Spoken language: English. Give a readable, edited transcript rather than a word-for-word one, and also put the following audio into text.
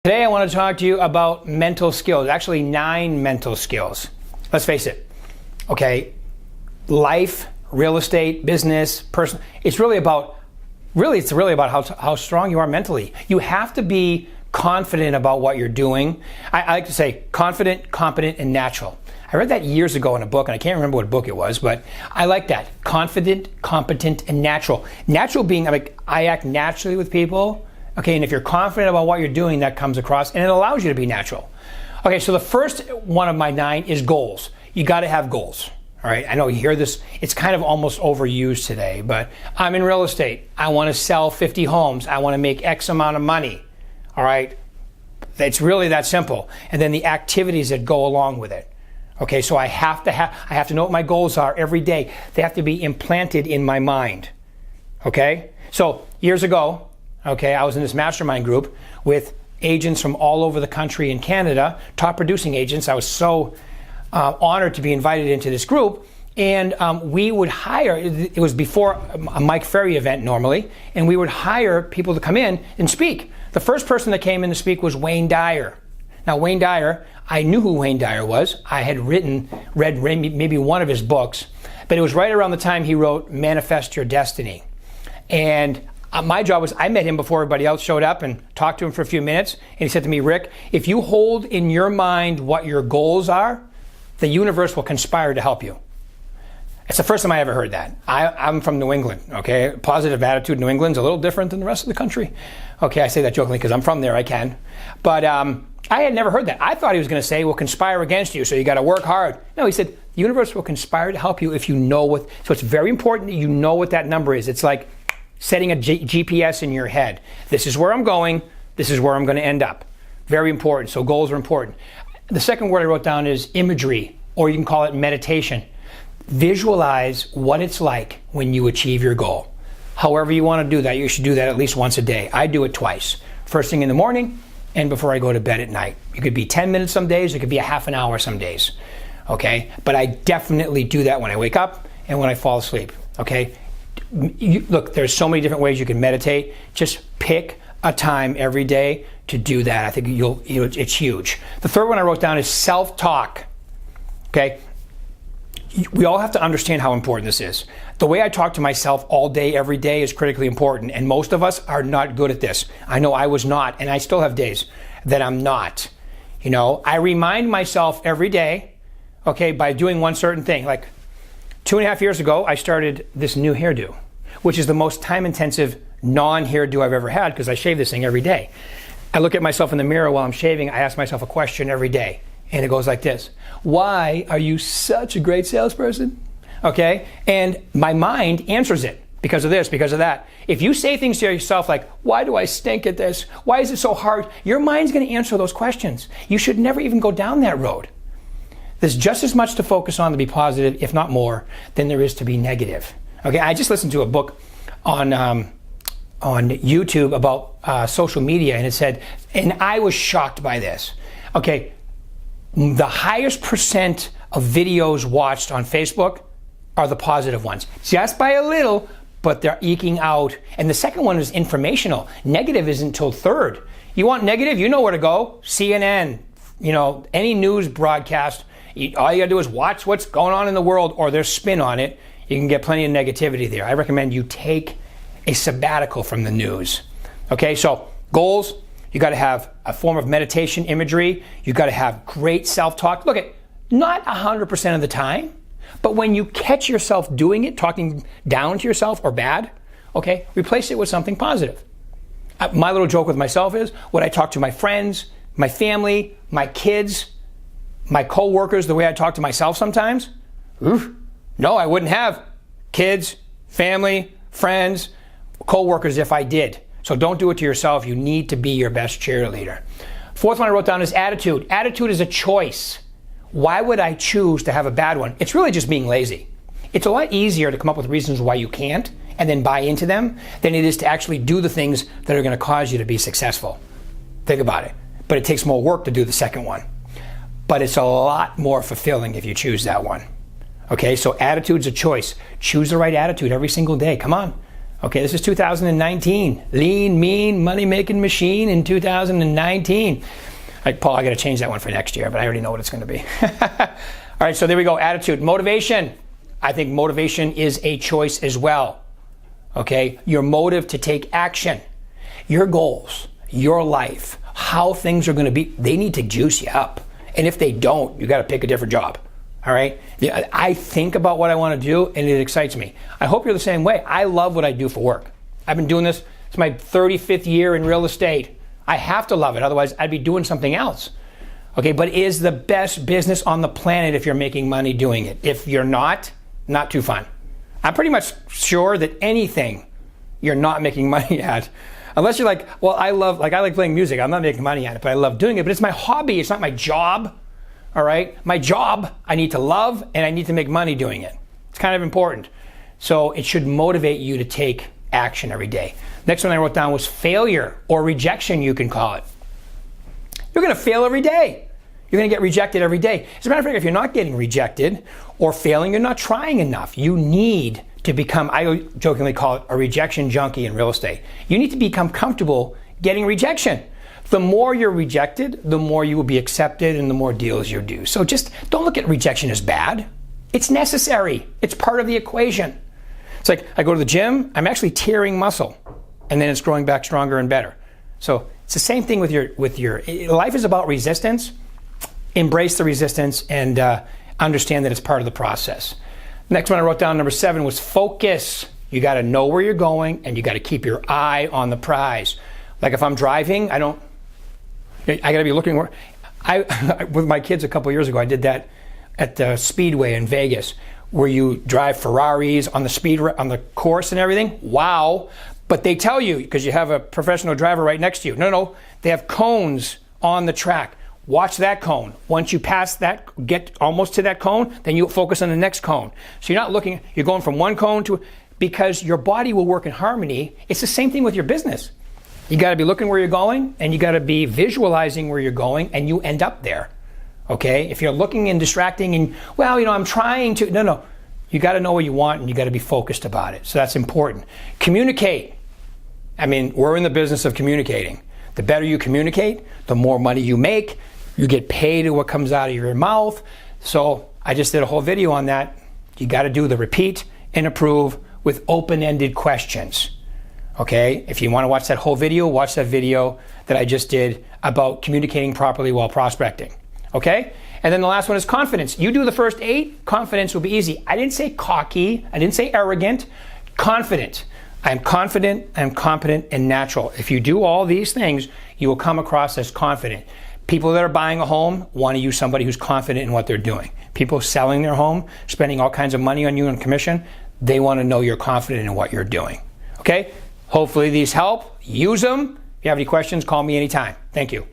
Today I want to talk to you about mental skills, actually 9 mental skills. Let's face it, okay, life, real estate, business, personal, it's really about how strong you are mentally. You have to be confident about what you're doing. I like to say confident, competent, and natural. I read that years ago in a book, and I can't remember what book it was, but I like that. Confident, competent, and natural. Natural being, I act naturally with people. Okay, and if you're confident about what you're doing, that comes across, and it allows you to be natural. Okay, so the first one of my 9 is goals. You got to have goals. All right, I know you hear this, it's kind of almost overused today, but I'm in real estate. I want to sell 50 homes. I want to make X amount of money. All right, it's really that simple. And then the activities that go along with it. Okay, so I have to know what my goals are every day. They have to be implanted in my mind. Okay, so years ago, okay, I was in this mastermind group with agents from all over the country in Canada, top producing agents. I was so honored to be invited into this group. And we would hire, it was before a Mike Ferry event normally, and we would hire people to come in and speak. The first person that came in to speak was Wayne Dyer. Now, Wayne Dyer, I knew who Wayne Dyer was. I had read maybe one of his books, but it was right around the time he wrote Manifest Your Destiny. And my job was, I met him before everybody else showed up and talked to him for a few minutes. And he said to me, Rick, if you hold in your mind what your goals are, the universe will conspire to help you. It's the first time I ever heard that. I'm from New England, okay? Positive attitude in New England's a little different than the rest of the country. Okay, I say that jokingly because I'm from there, I can. But I had never heard that. I thought he was going to say, we'll conspire against you, so you got to work hard. No, he said, the universe will conspire to help you if you know what, so it's very important that you know what that number is. It's like setting a GPS in your head. This is where I'm going. This is where I'm going to end up. Very important. So goals are important. The second word I wrote down is imagery, or you can call it meditation. Visualize what it's like when you achieve your goal. However you want to do that, you should do that at least once a day. I do it twice. First thing in the morning and before I go to bed at night. It could be 10 minutes some days. It could be a half an hour some days. Okay? But I definitely do that when I wake up and when I fall asleep. Okay? Look, there's so many different ways you can meditate. Just pick a time every day to do that. I think it's huge. The third one I wrote down is self-talk. Okay? We all have to understand how important this is. The way I talk to myself all day, every day is critically important, and most of us are not good at this. I know I was not, and I still have days that I'm not. You know, I remind myself every day, okay, by doing one certain thing. Like 2.5 years ago, I started this new hairdo, which is the most time-intensive non-hairdo I've ever had because I shave this thing every day. I look at myself in the mirror while I'm shaving. I ask myself a question every day, and it goes like this. Why are you such a great salesperson? Okay? And my mind answers it because of this, because of that. If you say things to yourself like, why do I stink at this? Why is it so hard? Your mind's going to answer those questions. You should never even go down that road. There's just as much to focus on to be positive, if not more, than there is to be negative. Okay, I just listened to a book on YouTube about social media, and it said, and I was shocked by this. Okay, the highest percent of videos watched on Facebook are the positive ones, just by a little, but they're eking out. And the second one is informational. Negative isn't until third. You want negative? You know where to go. CNN, you know, any news broadcast. All you gotta do is watch what's going on in the world or their spin on it. You can get plenty of negativity there. I recommend you take a sabbatical from the news. Okay, so goals, you gotta have a form of meditation imagery. You gotta have great self-talk. Look, not 100% of the time, but when you catch yourself doing it, talking down to yourself or bad, okay, replace it with something positive. My little joke with myself is, when I talk to my friends, my family, my kids, my co-workers, the way I talk to myself sometimes, no, I wouldn't have kids, family, friends, co-workers if I did. So don't do it to yourself. You need to be your best cheerleader. Fourth one I wrote down is attitude. Attitude is a choice. Why would I choose to have a bad one? It's really just being lazy. It's a lot easier to come up with reasons why you can't and then buy into them than it is to actually do the things that are going to cause you to be successful. Think about it. But it takes more work to do the second one. But it's a lot more fulfilling if you choose that one. Okay, so attitude's a choice. Choose the right attitude every single day. Come on. Okay, this is 2019. Lean, mean, money-making machine in 2019. Like, Paul, I got to change that one for next year, but I already know what it's going to be. All right, so there we go. Attitude. Motivation. I think motivation is a choice as well. Okay, your motive to take action. Your goals, your life, how things are going to be, they need to juice you up. And if they don't, you got to pick a different job. All right? Yeah, I think about what I want to do, and it excites me. I hope you're the same way. I love what I do for work. I've been doing this. It's my 35th year in real estate. I have to love it. Otherwise, I'd be doing something else. Okay, but it is the best business on the planet if you're making money doing it. If you're not too fun. I'm pretty much sure that anything you're not making money at, unless you're like, well, I like playing music. I'm not making money at it, but I love doing it. But it's my hobby. It's not my job. All right? My job, I need to love, and I need to make money doing it. It's kind of important. So it should motivate you to take action every day. Next one I wrote down was failure or rejection, you can call it. You're going to fail every day. You're going to get rejected every day. As a matter of fact, if you're not getting rejected or failing, you're not trying enough. You need to become, I jokingly call it a rejection junkie in real estate. You need to become comfortable getting rejection. The more you're rejected, the more you will be accepted and the more deals you do. So just don't look at rejection as bad. It's necessary. It's part of the equation. It's like I go to the gym, I'm actually tearing muscle, and then it's growing back stronger and better. So it's the same thing with your life is about resistance. Embrace the resistance and understand that it's part of the process. Next one I wrote down, number 7, was focus. You got to know where you're going and you got to keep your eye on the prize. Like if I'm driving, I got to be looking where with my kids a couple years ago, I did that at the Speedway in Vegas, where you drive Ferraris on the course and everything. Wow. But they tell you, because you have a professional driver right next to you. No, they have cones on the track. Watch that cone. Once you pass that, get almost to that cone, then you focus on the next cone. So you're not looking, you're going from one cone to, because your body will work in harmony. It's the same thing with your business. You got to be looking where you're going, and you got to be visualizing where you're going, and you end up there. Okay? If you're looking and distracting and, well, I'm trying to, no. You got to know what you want, and you got to be focused about it. So that's important. Communicate. I mean, we're in the business of communicating. The better you communicate, the more money you make. You get paid to what comes out of your mouth. So I just did a whole video on that. You got to do the repeat and approve with open-ended questions. Okay? If you want to watch that whole video, watch that video that I just did about communicating properly while prospecting. Okay? And then the last one is confidence. You do the first 8, confidence will be easy. I didn't say cocky. I didn't say arrogant. Confident. I'm confident, I'm competent, and natural. If you do all these things, you will come across as confident. People that are buying a home want to use somebody who's confident in what they're doing. People selling their home, spending all kinds of money on you in commission, they want to know you're confident in what you're doing. Okay? Hopefully these help. Use them. If you have any questions, call me anytime. Thank you.